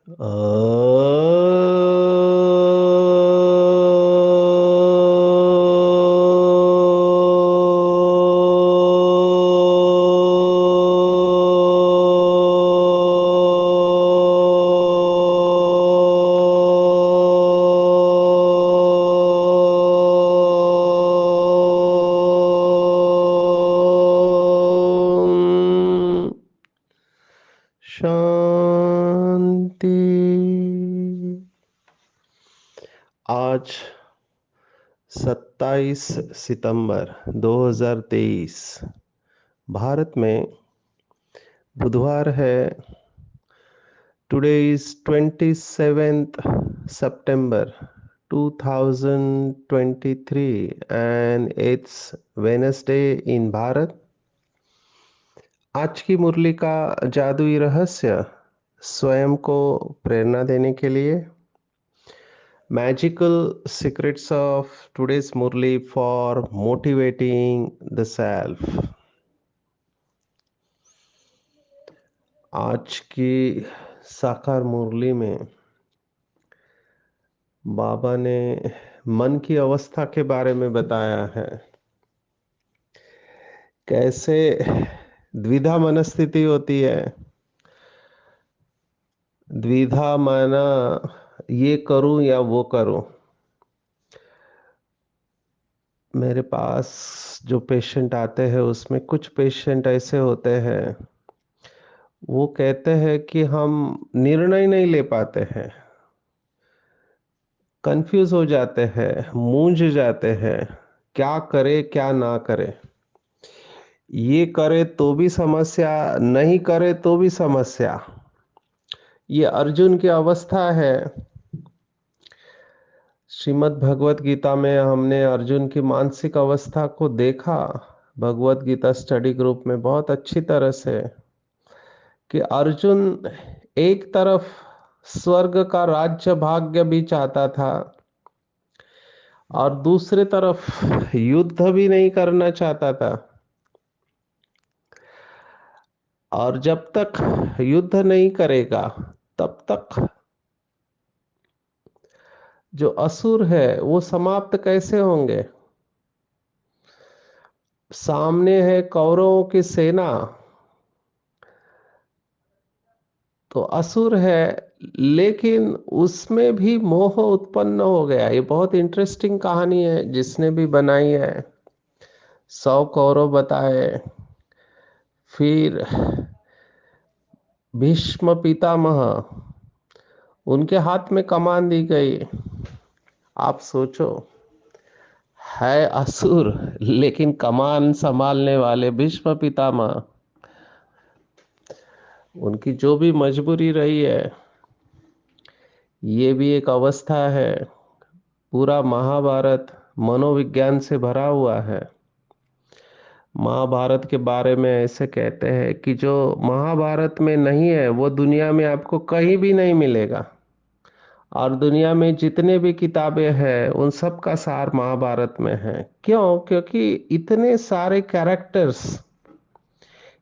अ, शांति। आज 27 सितंबर 2023 भारत में बुधवार है। Today is 27th September 2023 and it's Wednesday in Bharat. आज की मुरली का जादुई रहस्य स्वयं को प्रेरणा देने के लिए magical secrets of today's Murli for motivating the self. आज की साकार मुरली में बाबा ने मन की अवस्था के बारे में बताया है। कैसे द्विधा मनस्थिति होती है। द्विधा माना ये करूं या वो करूं। मेरे पास जो पेशेंट आते हैं उसमें कुछ पेशेंट ऐसे होते हैं, वो कहते हैं कि हम निर्णय नहीं ले पाते हैं, कंफ्यूज हो जाते हैं, मूंझ जाते हैं, क्या करे क्या ना करे। ये करे तो भी समस्या, नहीं करे तो भी समस्या। ये अर्जुन की अवस्था है। श्रीमद् भगवत गीता में हमने अर्जुन की मानसिक अवस्था को देखा, भगवत गीता स्टडी ग्रुप में बहुत अच्छी तरह से, कि अर्जुन एक तरफ स्वर्ग का राज्य भाग्य भी चाहता था और दूसरी तरफ युद्ध भी नहीं करना चाहता था। और जब तक युद्ध नहीं करेगा तब तक जो असुर है वो समाप्त कैसे होंगे। सामने है कौरवों की सेना, तो असुर है, लेकिन उसमें भी मोह उत्पन्न हो गया। ये बहुत इंटरेस्टिंग कहानी है, जिसने भी बनाई है। 100 कौरव बताए, फिर भीष्म पितामह, उनके हाथ में कमान दी गई। आप सोचो, है असुर लेकिन कमान संभालने वाले भीष्म पितामह, उनकी जो भी मजबूरी रही है, ये भी एक अवस्था है। पूरा महाभारत मनोविज्ञान से भरा हुआ है। महाभारत के बारे में ऐसे कहते हैं कि जो महाभारत में नहीं है वो दुनिया में आपको कहीं भी नहीं मिलेगा। और दुनिया में जितने भी किताबें हैं उन सब का सार महाभारत में है। क्यों? क्योंकि इतने सारे कैरेक्टर्स,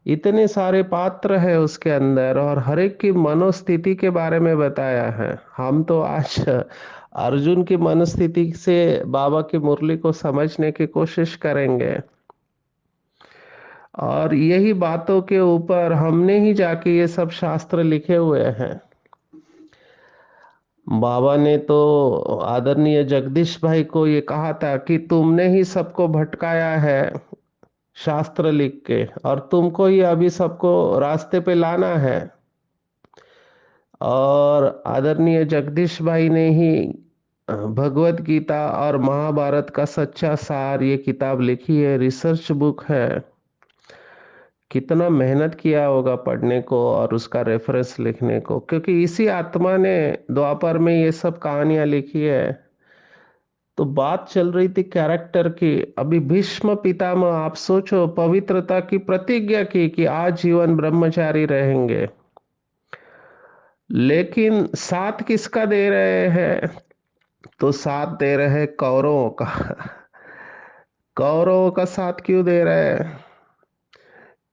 इतने सारे पात्र है उसके अंदर, और हर एक की मनोस्थिति के बारे में बताया है। हम तो आज अर्जुन की मनोस्थिति से बाबा की मुरली को समझने की कोशिश करेंगे, और यही बातों के ऊपर हमने ही जाके ये सब शास्त्र लिखे हुए हैं। बाबा ने तो आदरणीय जगदीश भाई को ये कहा था कि तुमने ही सबको भटकाया है शास्त्र लिख के, और तुमको ही अभी सबको रास्ते पे लाना है। और आदरणीय जगदीश भाई ने ही भगवत गीता और महाभारत का सच्चा सार ये किताब लिखी है, रिसर्च बुक है। कितना मेहनत किया होगा पढ़ने को और उसका रेफरेंस लिखने को, क्योंकि इसी आत्मा ने द्वापर में ये सब कहानियां लिखी है। तो बात चल रही थी कैरेक्टर की। अभी भीष्म पितामह, आप सोचो, पवित्रता की प्रतिज्ञा की कि आजीवन ब्रह्मचारी रहेंगे, लेकिन साथ किसका दे रहे हैं? तो साथ दे रहे कौरवों का। कौरवों का साथ क्यों दे रहे हैं?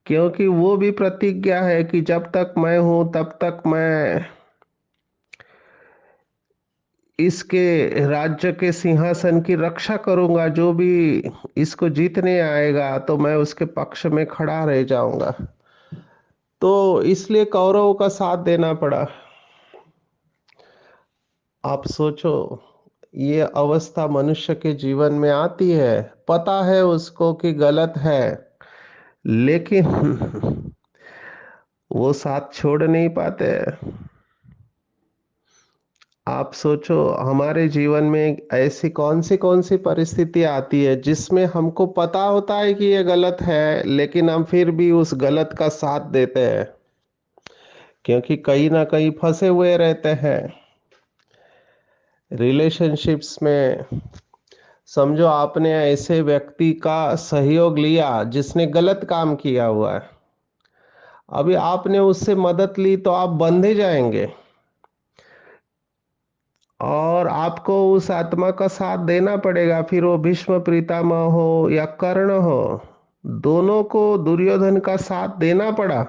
क्योंकि वो भी प्रतिज्ञा है कि जब तक मैं हूं तब तक मैं इसके राज्य के सिंहासन की रक्षा करूंगा। जो भी इसको जीतने आएगा तो मैं उसके पक्ष में खड़ा रह जाऊंगा। तो इसलिए कौरवों का साथ देना पड़ा। आप सोचो, ये अवस्था मनुष्य के जीवन में आती है, पता है उसको कि गलत है, लेकिन वो साथ छोड़ नहीं पाते। आप सोचो, हमारे जीवन में ऐसी कौन सी परिस्थिति आती है जिसमें हमको पता होता है कि ये गलत है, लेकिन हम फिर भी उस गलत का साथ देते हैं, क्योंकि कहीं ना कहीं फंसे हुए रहते हैं रिलेशनशिप्स में। समझो आपने ऐसे व्यक्ति का सहयोग लिया जिसने गलत काम किया हुआ है, अभी आपने उससे मदद ली तो आप बंधे जाएंगे, और आपको उस आत्मा का साथ देना पड़ेगा। फिर वो भीष्म पितामह हो या कर्ण हो, दोनों को दुर्योधन का साथ देना पड़ा,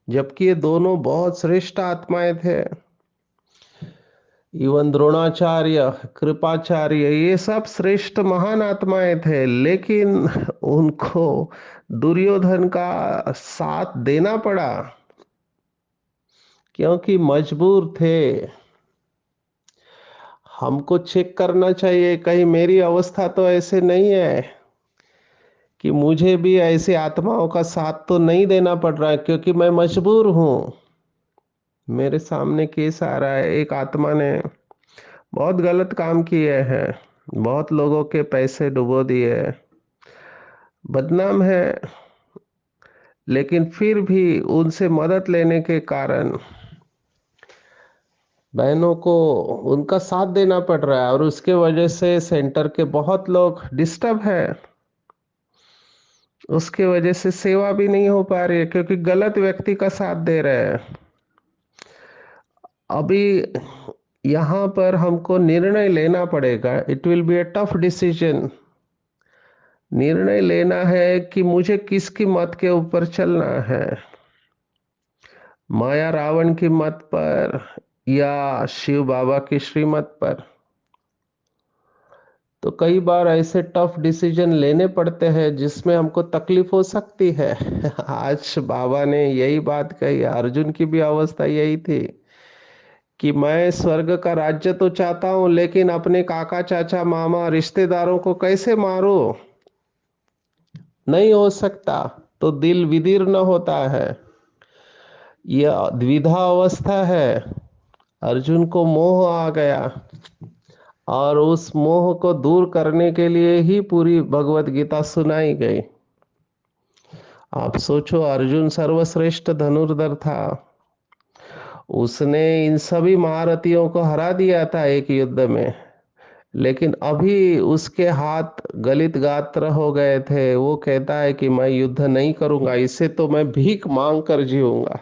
जबकि ये दोनों बहुत श्रेष्ठ आत्माएं थे। इवन द्रोणाचार्य, कृपाचार्य, ये सब श्रेष्ठ महान आत्माएं थे, लेकिन उनको दुर्योधन का साथ देना पड़ा, क्योंकि मजबूर थे। हमको चेक करना चाहिए, कहीं मेरी अवस्था तो ऐसे नहीं है कि मुझे भी ऐसी आत्माओं का साथ तो नहीं देना पड़ रहा है, क्योंकि मैं मजबूर हूं। मेरे सामने केस आ रहा है, एक आत्मा ने बहुत गलत काम किए हैं, बहुत लोगों के पैसे डुबो दिए, बदनाम है, लेकिन फिर भी उनसे मदद लेने के कारण बहनों को उनका साथ देना पड़ रहा है, और उसके वजह से सेंटर के बहुत लोग डिस्टर्ब है। उसके वजह से सेवा भी नहीं हो पा रही है, क्योंकि गलत व्यक्ति का साथ दे रहे हैं। अभी यहाँ पर हमको निर्णय लेना पड़ेगा। It will be a tough decision. निर्णय लेना है कि मुझे किसकी मत के ऊपर चलना है, माया रावण की मत पर या शिव बाबा की श्रीमत पर। तो कई बार ऐसे टफ डिसीजन लेने पड़ते हैं जिसमें हमको तकलीफ हो सकती है। आज बाबा ने यही बात कही, अर्जुन की भी अवस्था यही थी कि मैं स्वर्ग का राज्य तो चाहता हूं, लेकिन अपने काका चाचा मामा रिश्तेदारों को कैसे मारूं, नहीं हो सकता। तो दिल विदीर्ण होता है, यह द्विधा अवस्था है। अर्जुन को मोह आ गया, और उस मोह को दूर करने के लिए ही पूरी भगवत गीता सुनाई गई। आप सोचो, अर्जुन सर्वश्रेष्ठ धनुर्धर था, उसने इन सभी महारथियों को हरा दिया था एक युद्ध में, लेकिन अभी उसके हाथ गलित गात्र हो गए थे। वो कहता है कि मैं युद्ध नहीं करूंगा, इससे तो मैं भीख मांग कर जीऊंगा।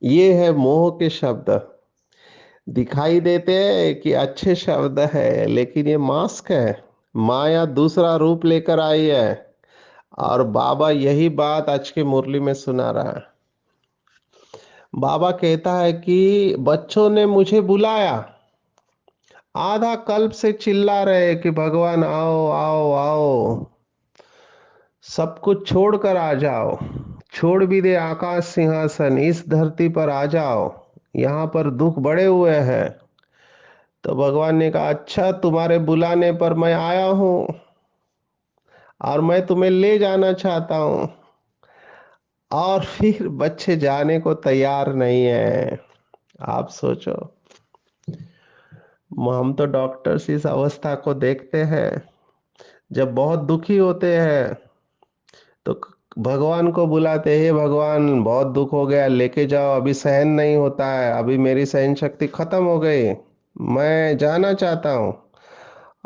ये है मोह के शब्द। दिखाई देते हैं कि अच्छे शब्द है, लेकिन ये मास्क है। माया दूसरा रूप लेकर आई है, और बाबा यही बात आज की मुरली में सुना रहा है। बाबा कहता है कि बच्चों ने मुझे बुलाया, आधा कल्प से चिल्ला रहे कि भगवान आओ आओ आओ, सब कुछ छोड़कर आ जाओ, छोड़ भी दे आकाश सिंहासन, इस धरती पर आ जाओ, यहाँ पर दुख बड़े हुए हैं। तो भगवान ने कहा, अच्छा तुम्हारे बुलाने पर मैं आया हूं, और मैं तुम्हें ले जाना चाहता हूं। और फिर बच्चे जाने को तैयार नहीं है। आप सोचो, हम तो डॉक्टर्स इस अवस्था को देखते हैं, जब बहुत दुखी होते हैं तो भगवान को बुलाते हैं, हे भगवान बहुत दुख हो गया, लेके जाओ, अभी सहन नहीं होता है, अभी मेरी सहन शक्ति खत्म हो गई, मैं जाना चाहता हूँ।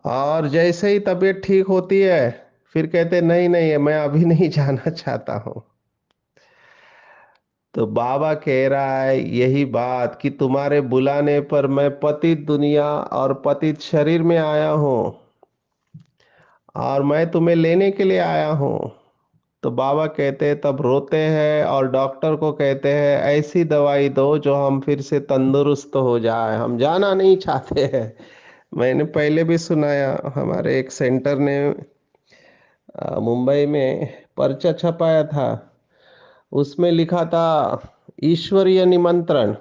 और जैसे ही तबीयत ठीक होती है, फिर कहते नहीं नहीं मैं अभी नहीं जाना चाहता हूँ। तो बाबा कह रहा है यही बात कि तुम्हारे बुलाने पर मैं पतित दुनिया और पतित शरीर में आया हूँ, और मैं तुम्हें लेने के लिए आया हूँ। तो बाबा कहते हैं तब रोते हैं और डॉक्टर को कहते हैं ऐसी दवाई दो जो हम फिर से तंदुरुस्त हो जाए, हम जाना नहीं चाहते हैं। मैंने पहले भी सुनाया, हमारे एक सेंटर ने मुंबई में पर्चा छपाया था, उसमें लिखा था ईश्वरीय निमंत्रण।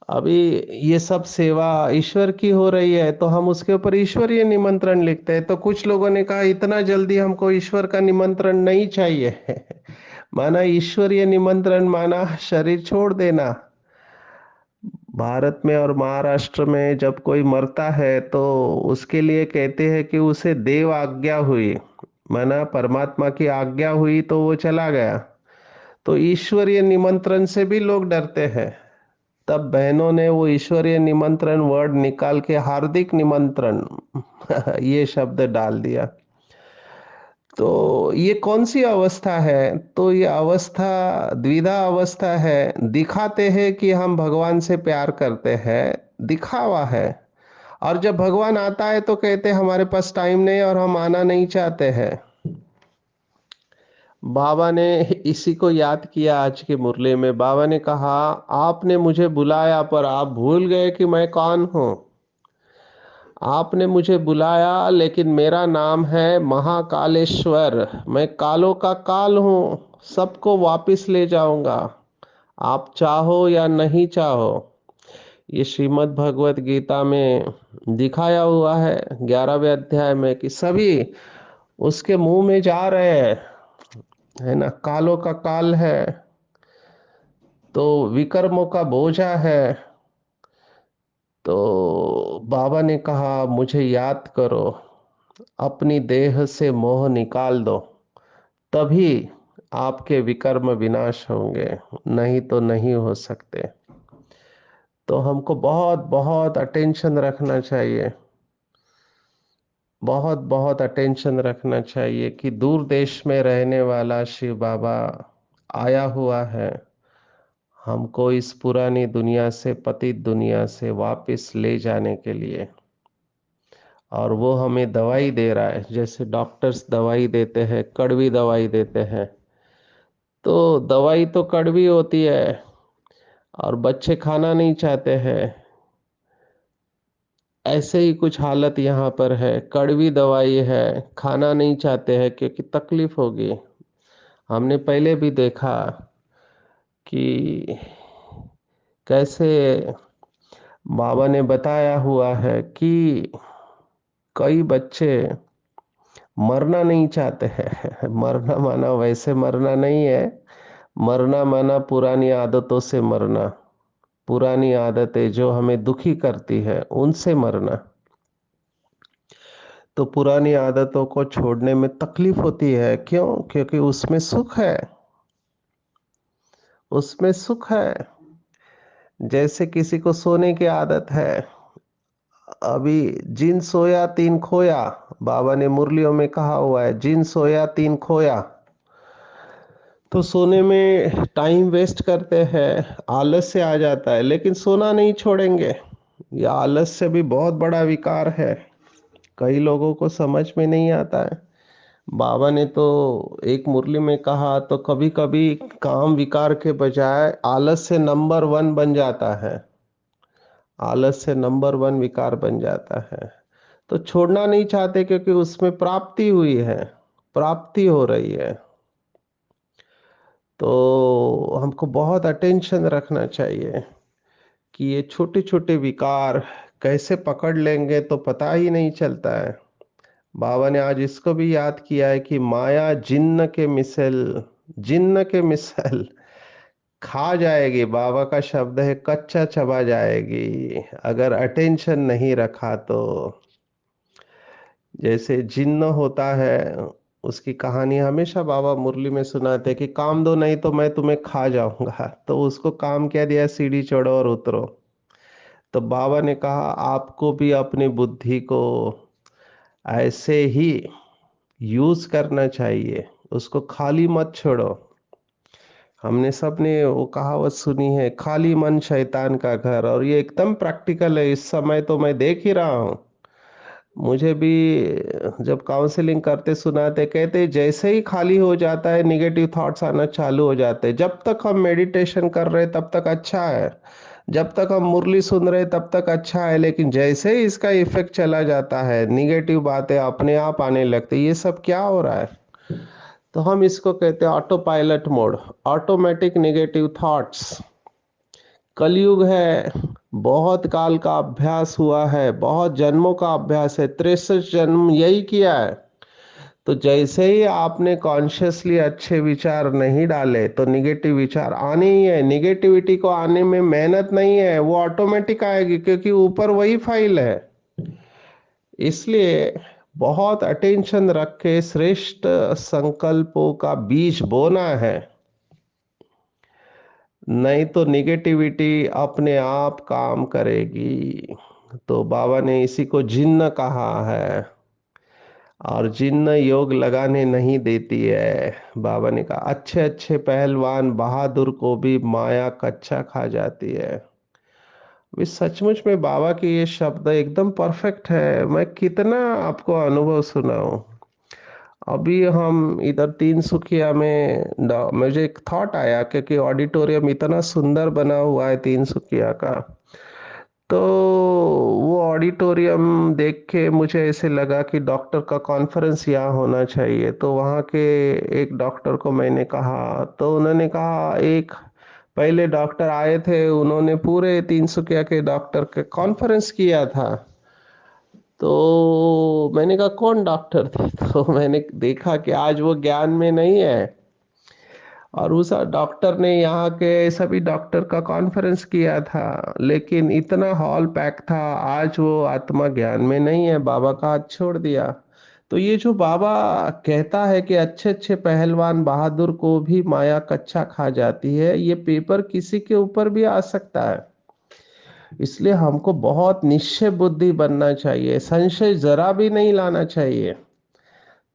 अभी ये सब सेवा ईश्वर की हो रही है तो हम उसके ऊपर ईश्वरीय निमंत्रण लिखते हैं। तो कुछ लोगों ने कहा इतना जल्दी हमको ईश्वर का निमंत्रण नहीं चाहिए। माना ईश्वरीय निमंत्रण माना शरीर छोड़ देना। भारत में और महाराष्ट्र में जब कोई मरता है तो उसके लिए कहते हैं कि उसे देव आज्ञा हुई, माना परमात्मा की आज्ञा हुई तो वो चला गया। तो ईश्वरीय निमंत्रण से भी लोग डरते हैं। तब बहनों ने वो ईश्वरीय निमंत्रण वर्ड निकाल के हार्दिक निमंत्रण ये शब्द डाल दिया। तो ये कौन सी अवस्था है? तो ये अवस्था द्विधा अवस्था है। दिखाते हैं कि हम भगवान से प्यार करते हैं, दिखावा है। और जब भगवान आता है तो कहते हैं हमारे पास टाइम नहीं और हम आना नहीं चाहते हैं। बाबा ने इसी को याद किया आज की मुरली में। बाबा ने कहा आपने मुझे बुलाया पर आप भूल गए कि मैं कौन हूं। आपने मुझे बुलाया लेकिन मेरा नाम है महाकालेश्वर। मैं कालों का काल हूं, सबको वापिस ले जाऊंगा, आप चाहो या नहीं चाहो। ये श्रीमद् भगवत गीता में दिखाया हुआ है 11वें अध्याय में कि सभी उसके मुंह में जा रहे हैं, है ना। कालों का काल है तो विकर्मों का बोझा है। तो बाबा ने कहा मुझे याद करो, अपनी देह से मोह निकाल दो, तभी आपके विकर्म विनाश होंगे, नहीं तो नहीं हो सकते। तो हमको बहुत बहुत अटेंशन रखना चाहिए, बहुत बहुत अटेंशन रखना चाहिए कि दूर देश में रहने वाला शिव बाबा आया हुआ है हमको इस पुरानी दुनिया से, पतित दुनिया से वापस ले जाने के लिए। और वो हमें दवाई दे रहा है, जैसे डॉक्टर्स दवाई देते हैं, कड़वी दवाई देते हैं। तो दवाई तो कड़वी होती है और बच्चे खाना नहीं चाहते हैं। ऐसे ही कुछ हालत यहाँ पर है, कड़वी दवाई है, खाना नहीं चाहते हैं क्योंकि तकलीफ होगी। हमने पहले भी देखा कि कैसे बाबा ने बताया हुआ है कि कई बच्चे मरना नहीं चाहते हैं। मरना माना वैसे मरना नहीं है, मरना माना पुरानी आदतों से मरना, पुरानी आदतें जो हमें दुखी करती है उनसे मरना। तो पुरानी आदतों को छोड़ने में तकलीफ होती है, क्यों? क्योंकि उसमें सुख है, उसमें सुख है। जैसे किसी को सोने की आदत है, अभी जिन सोया तीन खोया, बाबा ने मुरलियों में कहा हुआ है जिन सोया तीन खोया। तो सोने में टाइम वेस्ट करते हैं, आलस से आ जाता है, लेकिन सोना नहीं छोड़ेंगे। यह आलस से भी बहुत बड़ा विकार है, कई लोगों को समझ में नहीं आता है। बाबा ने तो एक मुरली में कहा तो कभी कभी काम विकार के बजाय आलस से नंबर वन बन जाता है, आलस से नंबर वन विकार बन जाता है। तो छोड़ना नहीं चाहते क्योंकि उसमें प्राप्ति हुई है, प्राप्ति हो रही है। तो हमको बहुत अटेंशन रखना चाहिए कि ये छोटे छोटे विकार कैसे पकड़ लेंगे तो पता ही नहीं चलता है। बाबा ने आज इसको भी याद किया है कि माया जिन्न के मिसल, जिन्न के मिसल खा जाएगी। बाबा का शब्द है कच्चा चबा जाएगी अगर अटेंशन नहीं रखा तो। जैसे जिन्न होता है, उसकी कहानी हमेशा बाबा मुरली में सुनाते कि काम दो नहीं तो मैं तुम्हें खा जाऊंगा। तो उसको काम क्या दिया? सीढ़ी चढ़ो और उतरो। तो बाबा ने कहा आपको भी अपनी बुद्धि को ऐसे ही यूज करना चाहिए, उसको खाली मत छोड़ो। हमने सबने वो कहावत सुनी है, खाली मन शैतान का घर, और ये एकदम प्रैक्टिकल है। इस समय तो मैं देख ही रहा हूँ मुझे भी जब काउंसलिंग करते सुनाते, कहते जैसे ही खाली हो जाता है निगेटिव थॉट्स आना चालू हो जाते हैं। जब तक हम मेडिटेशन कर रहे हैं तब तक अच्छा है, जब तक हम मुरली सुन रहे हैं तब तक अच्छा है, लेकिन जैसे ही इसका इफेक्ट चला जाता है निगेटिव बातें अपने आप आने लगती है। ये सब क्या हो रहा है? तो हम इसको कहते हैं auto pilot mode, automatic negative thoughts. कलयुग है, बहुत काल का अभ्यास हुआ है, बहुत जन्मों का अभ्यास है, 63 जन्म यही किया है। तो जैसे ही आपने कॉन्शियसली अच्छे विचार नहीं डाले तो निगेटिव विचार आने ही है। निगेटिविटी को आने में मेहनत नहीं है, वो ऑटोमेटिक आएगी, क्योंकि ऊपर वही फाइल है। इसलिए बहुत अटेंशन रख के श्रेष्ठ संकल्पों का बीज बोना है, नहीं तो निगेटिविटी अपने आप काम करेगी। तो बाबा ने इसी को जिन्न कहा है, और जिन्न योग लगाने नहीं देती है। बाबा ने कहा अच्छे अच्छे पहलवान बहादुर को भी माया कच्चा खा जाती है। भी सचमुच में बाबा की ये शब्द एकदम परफेक्ट है। मैं कितना आपको अनुभव सुनाऊं। अभी हम इधर तीनसुकिया में मुझे एक थॉट आया, क्योंकि ऑडिटोरियम इतना सुंदर बना हुआ है तीनसुकिया का। तो वो ऑडिटोरियम देख के मुझे ऐसे लगा कि डॉक्टर का कॉन्फ्रेंस यहाँ होना चाहिए। तो वहाँ के एक डॉक्टर को मैंने कहा, तो उन्होंने कहा, एक पहले डॉक्टर आए थे, उन्होंने पूरे तीनसुकिया के डॉक्टर के कॉन्फ्रेंस किया था। तो मैंने कहा कौन डॉक्टर थे? तो मैंने देखा कि आज वो ज्ञान में नहीं है, और उस डॉक्टर ने यहाँ के सभी डॉक्टर का कॉन्फ्रेंस किया था, लेकिन इतना हॉल पैक था। आज वो आत्मा ज्ञान में नहीं है, बाबा का हाथ छोड़ दिया। तो ये जो बाबा कहता है कि अच्छे अच्छे पहलवान बहादुर को भी माया कच्चा खा जाती है, ये पेपर किसी के ऊपर भी आ सकता है। इसलिए हमको बहुत निश्चय बुद्धि बनना चाहिए, संशय जरा भी नहीं लाना चाहिए।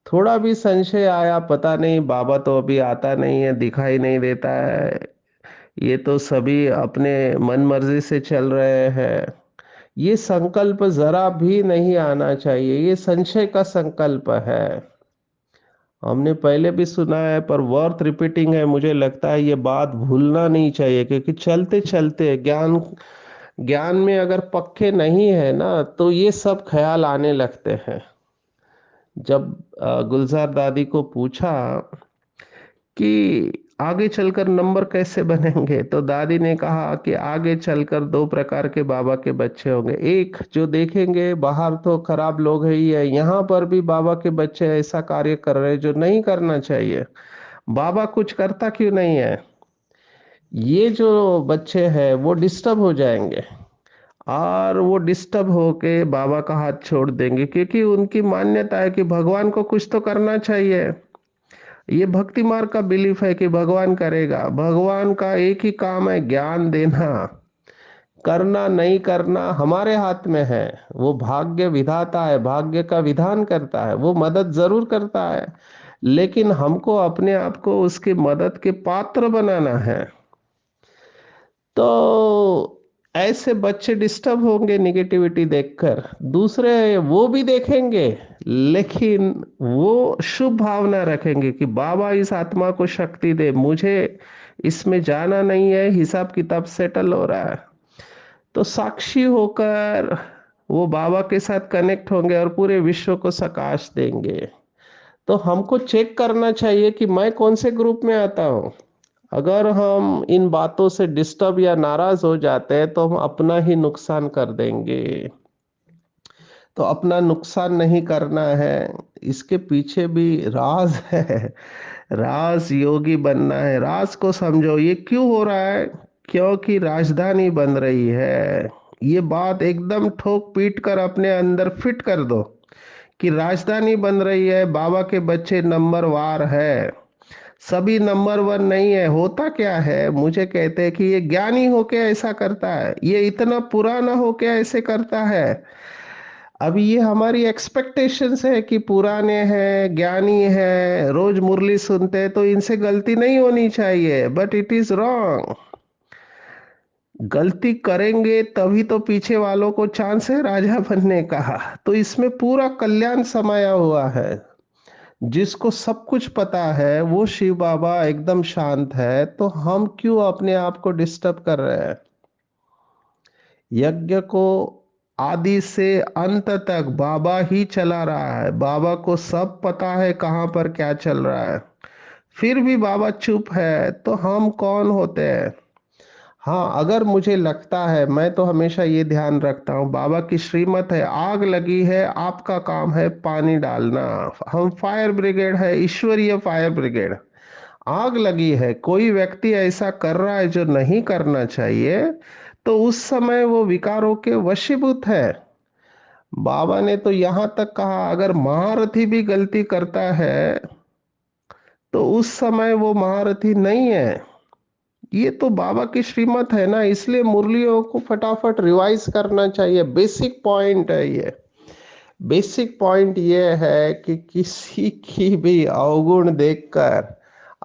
थोड़ा भी संशय आया, पता नहीं बाबा तो अभी आता नहीं है, दिखाई नहीं देता है, ये तो सभी अपने मन मर्जी से चल रहे हैं, ये संकल्प जरा भी नहीं आना चाहिए। ये संशय का संकल्प है। हमने पहले भी सुना है, पर वर्थ रिपीटिंग है। मुझे लगता है ये बात भूलना नहीं चाहिए, क्योंकि चलते चलते ज्ञान ज्ञान में अगर पक्के नहीं है ना, तो ये सब ख्याल आने लगते हैं। जब गुलजार दादी को पूछा कि आगे चलकर नंबर कैसे बनेंगे, तो दादी ने कहा कि आगे चलकर दो प्रकार के बाबा के बच्चे होंगे। एक जो देखेंगे बाहर तो खराब लोग ही है, यहाँ पर भी बाबा के बच्चे ऐसा कार्य कर रहे हैं जो नहीं करना चाहिए, बाबा कुछ करता क्यों नहीं है। ये जो बच्चे हैं वो डिस्टर्ब हो जाएंगे, और वो डिस्टर्ब होके बाबा का हाथ छोड़ देंगे, क्योंकि उनकी मान्यता है कि भगवान को कुछ तो करना चाहिए। ये भक्ति मार्ग का बिलीफ है कि भगवान करेगा। भगवान का एक ही काम है, ज्ञान देना। करना नहीं करना हमारे हाथ में है। वो भाग्य विधाता है, भाग्य का विधान करता है, वो मदद जरूर करता है, लेकिन हमको अपने आप को उसकी मदद के पात्र बनाना है। तो ऐसे बच्चे डिस्टर्ब होंगे निगेटिविटी देखकर, दूसरे वो भी देखेंगे, लेकिन वो शुभ भावना रखेंगे कि बाबा इस आत्मा को शक्ति दे, मुझे इसमें जाना नहीं है, हिसाब किताब सेटल हो रहा है। तो साक्षी होकर वो बाबा के साथ कनेक्ट होंगे और पूरे विश्व को प्रकाश देंगे। तो हमको चेक करना चाहिए कि मैं कौन से ग्रुप में आता हूँ। अगर हम इन बातों से डिस्टर्ब या नाराज हो जाते हैं तो हम अपना ही नुकसान कर देंगे। तो अपना नुकसान नहीं करना है, इसके पीछे भी राज है। राज योगी बनना है। राज को समझो, ये क्यों हो रहा है? क्योंकि राजधानी बन रही है। ये बात एकदम ठोक पीट कर अपने अंदर फिट कर दो कि राजधानी बन रही है, बाबा के बच्चे नंबर वार है। सभी नंबर वन नहीं है। होता क्या है, मुझे कहते हैं कि ये ज्ञानी होके ऐसा करता है, ये इतना पुराना होके ऐसे करता है। अब ये हमारी एक्सपेक्टेशंस है कि पुराने हैं, ज्ञानी है, रोज मुरली सुनते हैं, तो इनसे गलती नहीं होनी चाहिए, बट इट इज रॉन्ग। गलती करेंगे तभी तो पीछे वालों को चांस है राजा बनने का। तो इसमें पूरा कल्याण समाया हुआ है। जिसको सब कुछ पता है वो शिव बाबा एकदम शांत है, तो हम क्यों अपने आप को डिस्टर्ब कर रहे हैं? यज्ञ को आदि से अंत तक बाबा ही चला रहा है। बाबा को सब पता है कहाँ पर क्या चल रहा है, फिर भी बाबा चुप है, तो हम कौन होते हैं? हाँ, अगर मुझे लगता है, मैं तो हमेशा ये ध्यान रखता हूँ, बाबा की श्रीमत है, आग लगी है, आपका काम है पानी डालना। हम फायर ब्रिगेड है, ईश्वरीय फायर ब्रिगेड। आग लगी है, कोई व्यक्ति ऐसा कर रहा है जो नहीं करना चाहिए, तो उस समय वो विकारों के वशीभूत है। बाबा ने तो यहां तक कहा, अगर महारथी भी गलती करता है तो उस समय वो महारथी नहीं है। ये तो बाबा की श्रीमत है ना, इसलिए मुरलियों को फटाफट रिवाइज करना चाहिए। बेसिक पॉइंट है ये। बेसिक पॉइंट ये है कि किसी की भी अवगुण देखकर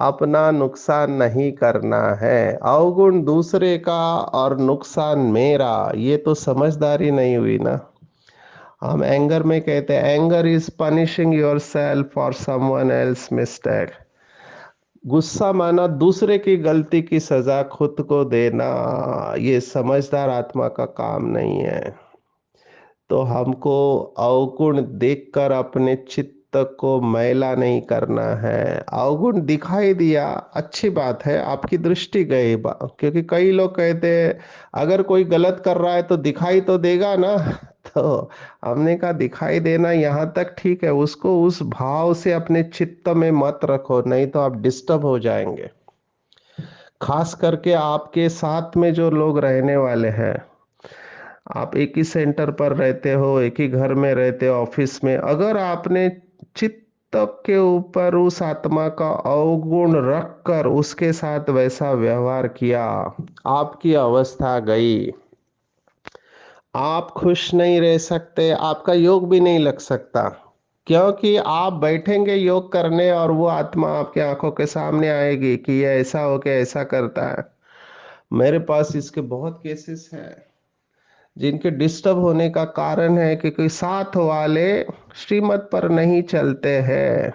अपना नुकसान नहीं करना है। अवगुण दूसरे का और नुकसान मेरा, ये तो समझदारी नहीं हुई ना। हम एंगर में कहते हैं, anger is punishing your self for someone else mistake. गुस्सा माना दूसरे की गलती की सजा खुद को देना, ये समझदार आत्मा का काम नहीं है। तो हमको अवगुण देखकर अपने चित्त को मैला नहीं करना है। अवगुण दिखाई दिया, अच्छी बात है, आपकी दृष्टि गई। क्योंकि कई लोग कहते हैं अगर कोई गलत कर रहा है तो दिखाई तो देगा ना। तो हमने कहा दिखाई देना यहाँ तक ठीक है, उसको उस भाव से अपने चित्त में मत रखो, नहीं तो आप डिस्टर्ब हो जाएंगे। खास करके आपके साथ में जो लोग रहने वाले हैं, आप एक ही सेंटर पर रहते हो, एक ही घर में रहते हो, ऑफिस में, अगर आपने चित्त के ऊपर उस आत्मा का अवगुण रखकर उसके साथ वैसा व्यवहार किया, आपकी अवस्था गई। आप खुश नहीं रह सकते, आपका योग भी नहीं लग सकता। क्योंकि आप बैठेंगे योग करने और वो आत्मा आपके आंखों के सामने आएगी कि ये ऐसा हो के ऐसा करता है। मेरे पास इसके बहुत केसेस हैं जिनके डिस्टर्ब होने का कारण है कि कोई साथ वाले श्रीमत पर नहीं चलते हैं।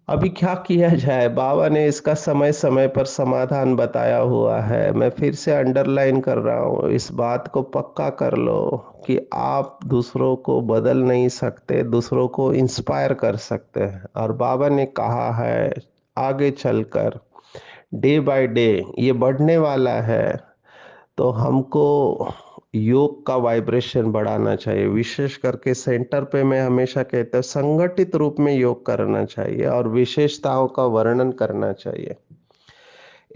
अभी क्या किया जाए? बाबा ने इसका समय समय पर समाधान बताया हुआ है। मैं फिर से अंडरलाइन कर रहा हूँ, इस बात को पक्का कर लो कि आप दूसरों को बदल नहीं सकते, दूसरों को इंस्पायर कर सकते हैं। और बाबा ने कहा है आगे चलकर डे बाय डे ये बढ़ने वाला है, तो हमको योग का वाइब्रेशन बढ़ाना चाहिए। विशेष करके सेंटर पे मैं हमेशा कहता हूँ संगठित रूप में योग करना चाहिए और विशेषताओं का वर्णन करना चाहिए।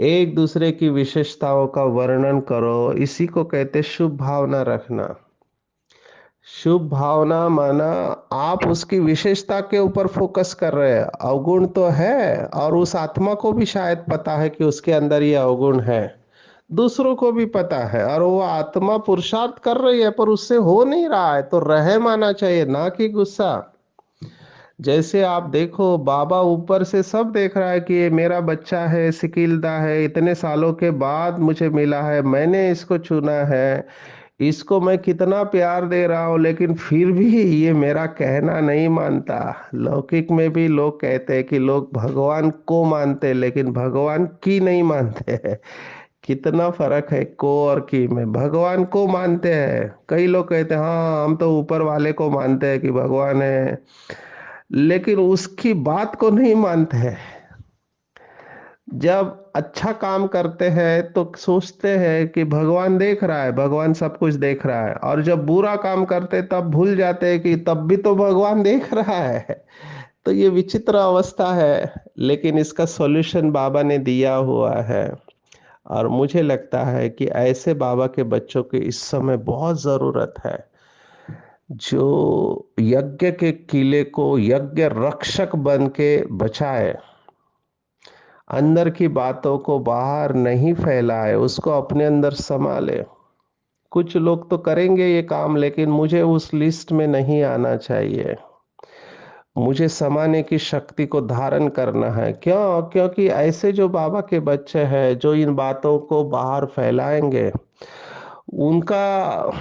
एक दूसरे की विशेषताओं का वर्णन करो, इसी को कहते शुभ भावना रखना। शुभ भावना माना आप उसकी विशेषता के ऊपर फोकस कर रहे हैं। अवगुण तो है और उस आत्मा को भी शायद पता है कि उसके अंदर ये अवगुण है, दूसरों को भी पता है, और वो आत्मा पुरुषार्थ कर रही है पर उससे हो नहीं रहा है, तो रहम आना चाहिए, ना कि गुस्सा। जैसे आप देखो, बाबा ऊपर से सब देख रहा है कि ये मेरा बच्चा है, सिकीलदा है, इतने सालों के बाद मुझे मिला है, मैंने इसको चुना है, इसको मैं कितना प्यार दे रहा हूँ, लेकिन फिर भी ये मेरा कहना नहीं मानता। लौकिक में भी लोग कहते हैं कि लोग भगवान को मानते लेकिन भगवान की नहीं मानते हैं। कितना फर्क है को और की में। भगवान को मानते हैं, कई लोग कहते हैं हाँ हम तो ऊपर वाले को मानते हैं कि भगवान है, लेकिन उसकी बात को नहीं मानते हैं। जब अच्छा काम करते हैं तो सोचते हैं कि भगवान देख रहा है, भगवान सब कुछ देख रहा है, और जब बुरा काम करते तब भूल जाते हैं कि तब भी तो भगवान देख रहा है। तो ये विचित्र अवस्था है, लेकिन इसका सॉल्यूशन बाबा ने दिया हुआ है। और मुझे लगता है कि ऐसे बाबा के बच्चों की इस समय बहुत जरूरत है, जो यज्ञ के किले को यज्ञ रक्षक बन के बचाए, अंदर की बातों को बाहर नहीं फैलाए, उसको अपने अंदर संभाले। कुछ लोग तो करेंगे ये काम, लेकिन मुझे उस लिस्ट में नहीं आना चाहिए। मुझे समाने की शक्ति को धारण करना है। क्यों? क्योंकि ऐसे जो बाबा के बच्चे हैं, जो इन बातों को बाहर फैलाएँगे, उनका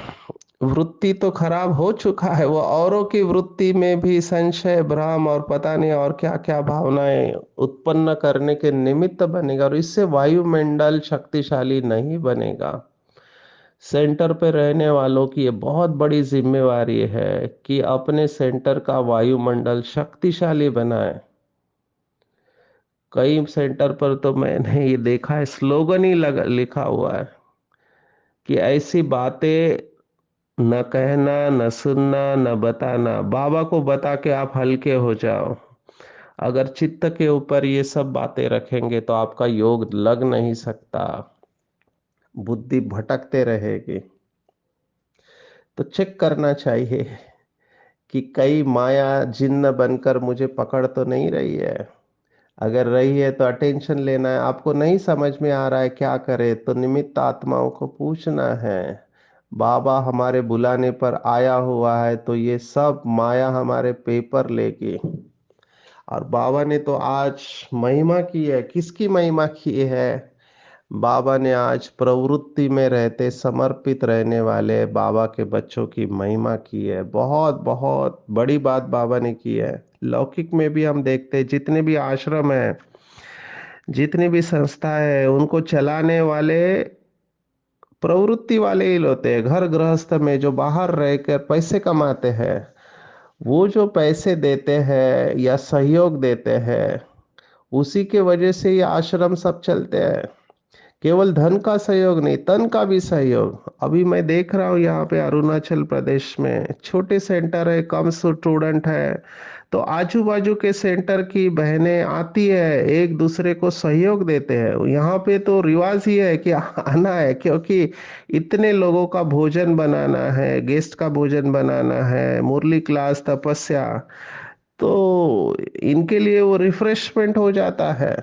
वृत्ति तो खराब हो चुका है, वो औरों की वृत्ति में भी संशय, भ्रम और पता नहीं और क्या-क्या भावनाएँ उत्पन्न करने के निमित्त बनेगा और इससे वायुमंडल शक्तिशाली नहीं बनेगा। सेंटर पे रहने वालों की ये बहुत बड़ी ज़िम्मेवारी है कि अपने सेंटर का वायुमंडल शक्तिशाली बनाएँ। कई सेंटर पर तो मैंने ये देखा है, स्लोगन ही लगा लिखा हुआ है कि ऐसी बातें न कहना, न सुनना, न बताना। बाबा को बता के आप हल्के हो जाओ। अगर चित्त के ऊपर ये सब बातें रखेंगे तो आपका योग लग नहीं सकता, बुद्धि भटकते रहेगी। तो चेक करना चाहिए कि कई माया जिन्न बनकर मुझे पकड़ तो नहीं रही है। अगर रही है तो अटेंशन लेना है। आपको नहीं समझ में आ रहा है क्या करे, तो निमित्त आत्माओं को पूछना है। बाबा हमारे बुलाने पर आया हुआ है तो ये सब माया हमारे पेपर लेगी। और बाबा ने तो आज महिमा की है। किसकी महिमा की है? बाबा ने आज प्रवृत्ति में रहते समर्पित रहने वाले बाबा के बच्चों की महिमा की है। बहुत बहुत बड़ी बात बाबा ने की है। लौकिक में भी हम देखते हैं, जितने भी आश्रम हैं, जितनी भी संस्था है, उनको चलाने वाले प्रवृत्ति वाले ही होते हैं। घर गृहस्थ में जो बाहर रहकर पैसे कमाते हैं, वो जो पैसे देते हैं या सहयोग देते हैं, उसी के वजह से ये आश्रम सब चलते हैं। केवल धन का सहयोग नहीं, तन का भी सहयोग। अभी मैं देख रहा हूँ यहाँ पे अरुणाचल प्रदेश में छोटे सेंटर है, कम स्टूडेंट है, तो आजू बाजू के सेंटर की बहनें आती है, एक दूसरे को सहयोग देते हैं। यहाँ पे तो रिवाज ही है कि आना है, क्योंकि इतने लोगों का भोजन बनाना है, गेस्ट का भोजन बनाना है, मुरली क्लास, तपस्या, तो इनके लिए वो रिफ्रेशमेंट हो जाता है।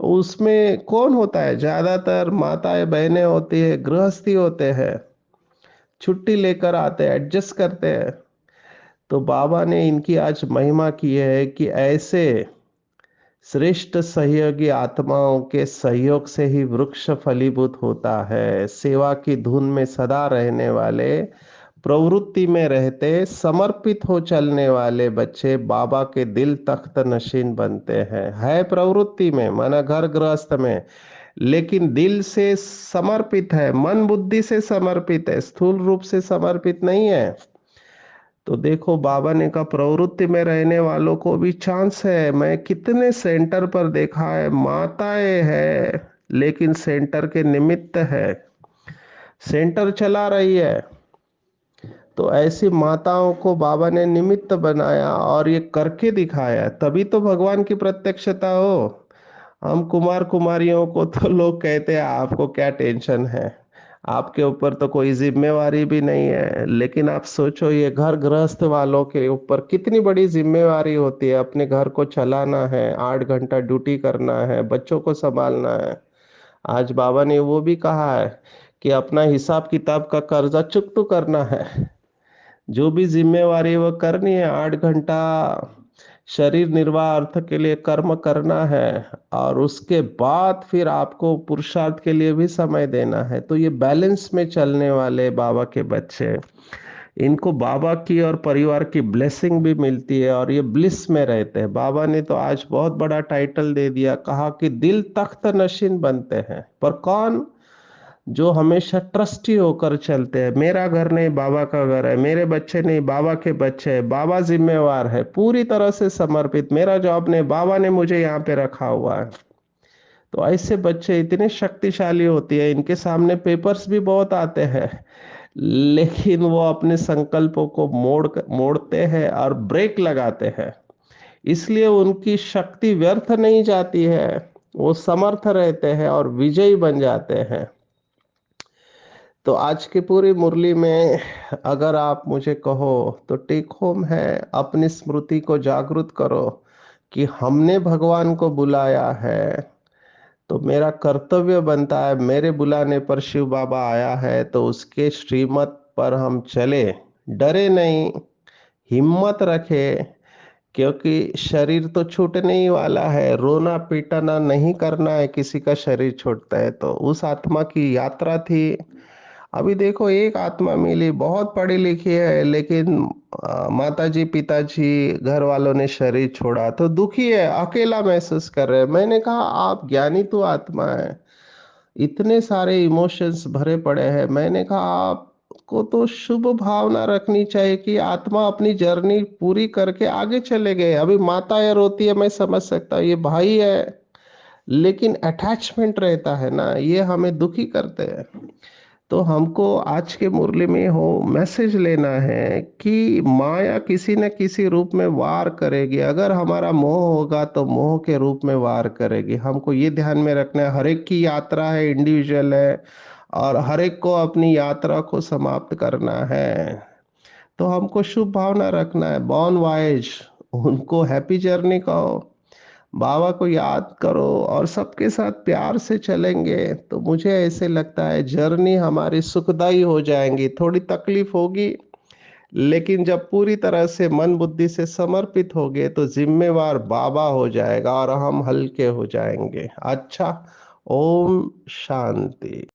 उसमें कौन होता है? ज्यादातर माताएं बहनें होती है, गृहस्थी होते हैं, छुट्टी लेकर आते हैं, एडजस्ट करते हैं। तो बाबा ने इनकी आज महिमा की है कि ऐसे श्रेष्ठ सहयोगी आत्माओं के सहयोग से ही वृक्ष फलीभूत होता है। सेवा की धुन में सदा रहने वाले, प्रवृत्ति में रहते समर्पित हो चलने वाले बच्चे बाबा के दिल तख्त नशीन बनते हैं। है प्रवृत्ति में, माना घर गृहस्थ में, लेकिन दिल से समर्पित है, मन बुद्धि से समर्पित है, स्थूल रूप से समर्पित नहीं है। तो देखो, बाबा ने कहा प्रवृत्ति में रहने वालों को भी चांस है। मैं कितने सेंटर पर देखा है, माताएं है लेकिन सेंटर के निमित्त है, सेंटर चला रही है। तो ऐसी माताओं को बाबा ने निमित्त बनाया और ये करके दिखाया, तभी तो भगवान की प्रत्यक्षता हो। हम कुमार कुमारियों को तो लोग कहते हैं आपको क्या टेंशन है, आपके ऊपर तो कोई जिम्मेवारी भी नहीं है। लेकिन आप सोचो, ये घर गृहस्थ वालों के ऊपर कितनी बड़ी जिम्मेवारी होती है। अपने घर को चलाना है, 8 घंटा ड्यूटी करना है, बच्चों को संभालना है। आज बाबा ने वो भी कहा है कि अपना हिसाब किताब का कर्जा चुकता करना है। जो भी जिम्मेवारी वो करनी है। 8 घंटा शरीर निर्वाह अर्थ के लिए कर्म करना है और उसके बाद फिर आपको पुरुषार्थ के लिए भी समय देना है। तो ये बैलेंस में चलने वाले बाबा के बच्चे, इनको बाबा की और परिवार की ब्लेसिंग भी मिलती है और ये ब्लिस में रहते हैं। बाबा ने तो आज बहुत बड़ा टाइटल दे दिया, कहा कि दिल तख्त नशीन बनते हैं। पर कौन? जो हमेशा ट्रस्टी होकर चलते हैं। मेरा घर नहीं, बाबा का घर है, मेरे बच्चे नहीं, बाबा के बच्चे हैं, बाबा जिम्मेवार है, पूरी तरह से समर्पित, मेरा जॉब नहीं, बाबा ने मुझे यहाँ पे रखा हुआ है। तो ऐसे बच्चे इतने शक्तिशाली होती है, इनके सामने पेपर्स भी बहुत आते हैं, लेकिन वो अपने संकल्पों को मोड़ते हैं और ब्रेक लगाते हैं। इसलिए उनकी शक्ति व्यर्थ नहीं जाती है, वो समर्थ रहते हैं और विजयी बन जाते हैं। तो आज की पूरी मुरली में अगर आप मुझे कहो तो टेक होम है, अपनी स्मृति को जागृत करो कि हमने भगवान को बुलाया है। तो मेरा कर्तव्य बनता है, मेरे बुलाने पर शिव बाबा आया है तो उसके श्रीमत पर हम चले, डरे नहीं, हिम्मत रखे क्योंकि शरीर तो छूटने ही वाला है, रोना पीटना नहीं करना है किसी का शरीर छूटता है तो। उस आत्मा की यात्रा थी। अभी देखो एक आत्मा मिली, बहुत पढ़ी लिखी है, लेकिन माताजी पिताजी घर वालों ने शरीर छोड़ा तो दुखी है, अकेला महसूस कर रहे हैं। मैंने कहा आप ज्ञानी तो आत्मा है, इतने सारे इमोशंस भरे पड़े हैं। मैंने कहा आपको तो शुभ भावना रखनी चाहिए कि आत्मा अपनी जर्नी पूरी करके आगे चले गए। अभी माता ये रोती है, मैं समझ सकता हूँ, ये भाई है, लेकिन अटैचमेंट रहता है ना, ये हमें दुखी करते हैं। तो हमको आज के मुरली में हो मैसेज लेना है कि माया किसी न किसी रूप में वार करेगी। अगर हमारा मोह होगा तो मोह के रूप में वार करेगी। हमको ये ध्यान में रखना है, हर एक की यात्रा है, इंडिविजुअल है, और हर एक को अपनी यात्रा को समाप्त करना है। तो हमको शुभ भावना रखना है, बॉन वाइज, उनको हैप्पी जर्नी कहो, बाबा को याद करो, और सबके साथ प्यार से चलेंगे तो मुझे ऐसे लगता है जर्नी हमारी सुखदाई हो जाएंगी। थोड़ी तकलीफ होगी, लेकिन जब पूरी तरह से मन बुद्धि से समर्पित हो गए तो जिम्मेवार बाबा हो जाएगा और हम हल्के हो जाएंगे। अच्छा, ओम शांति।